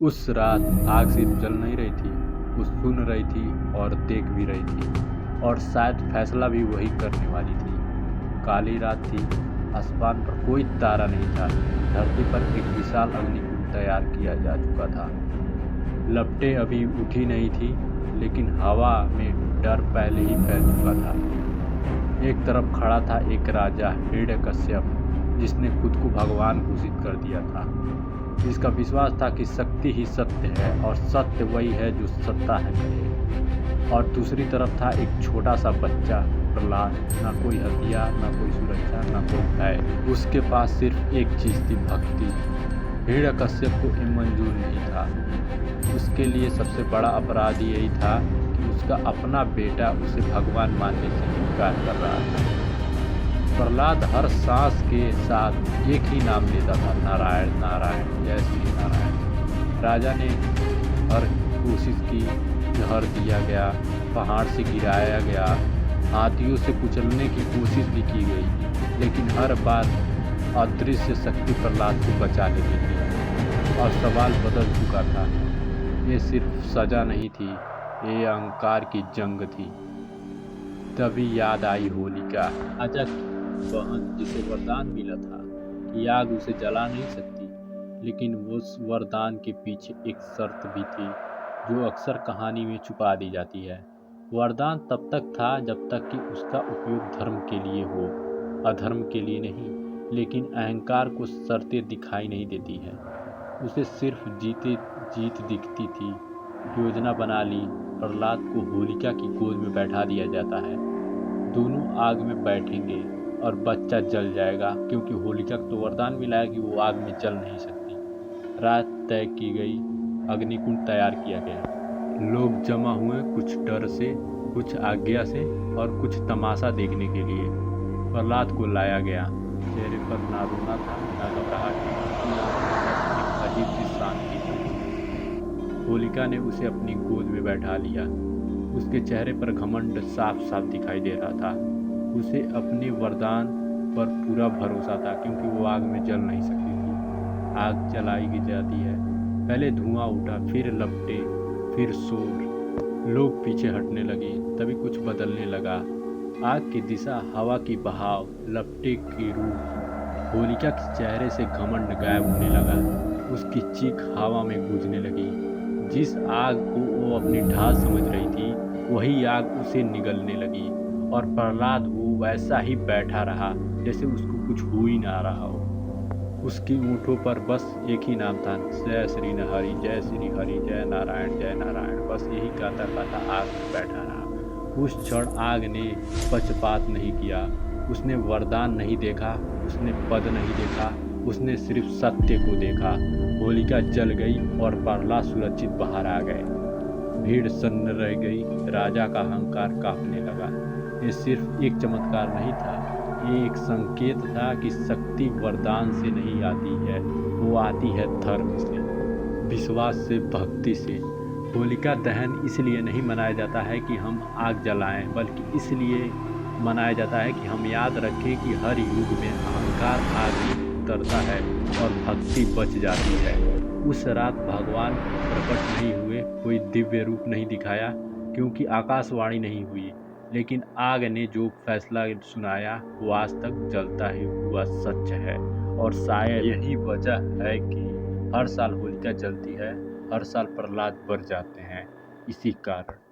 उस रात आग सिर्फ जल नहीं रही थी, वो सुन रही थी और देख भी रही थी, और शायद फैसला भी वही करने वाली थी। काली रात थी, आसमान पर कोई तारा नहीं था। धरती पर एक विशाल अग्निकुंड तैयार किया जा चुका था। लपटें अभी उठी नहीं थी, लेकिन हवा में डर पहले ही फैल चुका था। एक तरफ खड़ा था एक राजा हिरण्यकश्यप, जिसने खुद को भगवान घोषित कर दिया था, जिसका विश्वास था कि शक्ति ही सत्य है और सत्य वही है जो सत्ता है करे। और दूसरी तरफ था एक छोटा सा बच्चा प्रहलाद, ना कोई हथियार, ना कोई सुरक्षा, ना कोई भय। उसके पास सिर्फ एक चीज थी, भक्ति। हिरण्यकश्यप को ये मंजूर नहीं था। उसके लिए सबसे बड़ा अपराध यही था कि उसका अपना बेटा उसे भगवान मानने से इनकार कर रहा था। प्रहलाद हर सांस के साथ एक ही नाम लेता था, नारायण नारायण, जय श्री नारायण। राजा ने हर कोशिश की, जहर दिया गया, पहाड़ से गिराया गया, हाथियों से कुचलने की कोशिश भी की गई, लेकिन हर बार अदृश्य शक्ति प्रहलाद को बचा लेती थी। और सवाल बदल चुका था। ये सिर्फ सजा नहीं थी, ये अहंकार की जंग थी। तभी याद आई होलिका, राजा की बहन, जिसे वरदान मिला था कि आग उसे जला नहीं सकती। लेकिन उस वरदान के पीछे एक शर्त भी थी, जो अक्सर कहानी में छुपा दी जाती है। वरदान तब तक था जब तक कि उसका उपयोग धर्म के लिए हो, अधर्म के लिए नहीं। लेकिन अहंकार को शर्तें दिखाई नहीं देती है, उसे सिर्फ जीत दिखती थी। योजना बना ली, प्रहलाद को होलिका की गोद में बैठा दिया जाता है। दोनों आग में बैठेंगे और बच्चा जल जाएगा, क्योंकि होलिका को तो वरदान मिला है कि वो आग में जल नहीं सकती। रात तय की गई, अग्निकुंड तैयार किया गया। लोग जमा हुए, कुछ डर से, कुछ आज्ञा से और कुछ तमाशा देखने के लिए। प्रहलाद को लाया गया। चेहरे पर ना रोना था, ना घबराहट, एक अजीब सी शांति थी। होलिका ने उसे अपनी गोद में बैठा लिया। उसके चेहरे पर घमंड साफ साफ दिखाई दे रहा था। उसे अपने वरदान पर पूरा भरोसा था, क्योंकि वो आग में जल नहीं सकती थी। आग जलाई जाती है, पहले धुआं उठा, फिर लपटे, फिर शोर। लोग पीछे हटने लगे। तभी कुछ बदलने लगा। आग की दिशा, हवा की बहाव, लपटे की रूप। होलिका के चेहरे से घमंड गायब होने लगा। उसकी चीख हवा में गूंजने लगी। जिस आग को वो अपनी ढाल समझ रही थी, वही आग उसे निगलने लगी। और प्रहलाद वो वैसा ही बैठा रहा, जैसे उसको कुछ हो ही ना रहा हो। उसकी ऊँटों पर बस एक ही नाम था, जय श्री हरि, जय श्री हरि, जय नारायण, जय नारायण। बस यही गाता गाता आग में बैठा रहा। उस क्षण आग ने पक्षपात नहीं किया। उसने वरदान नहीं देखा, उसने पद नहीं देखा, उसने सिर्फ सत्य को देखा। होलिका जल गई और प्रहलाद सुरक्षित बाहर आ गए। भीड़ सन्न रह गई। राजा का अहंकार कांपने लगा। ये सिर्फ एक चमत्कार नहीं था, ये एक संकेत था कि शक्ति वरदान से नहीं आती है, वो आती है धर्म से, विश्वास से, भक्ति से। होलिका दहन इसलिए नहीं मनाया जाता है कि हम आग जलाएं, बल्कि इसलिए मनाया जाता है कि हम याद रखें कि हर युग में अहंकार आगे उतरता है और भक्ति बच जाती है। उस रात भगवान प्रकट नहीं हुए, कोई दिव्य रूप नहीं दिखाया, क्योंकि आकाशवाणी नहीं हुई। लेकिन आग ने जो फैसला सुनाया, वो आज तक जलता ही हुआ सच है। और शायद यही वजह है कि हर साल होलिका जलती है, हर साल प्रहलाद बढ़ जाते हैं, इसी कारण।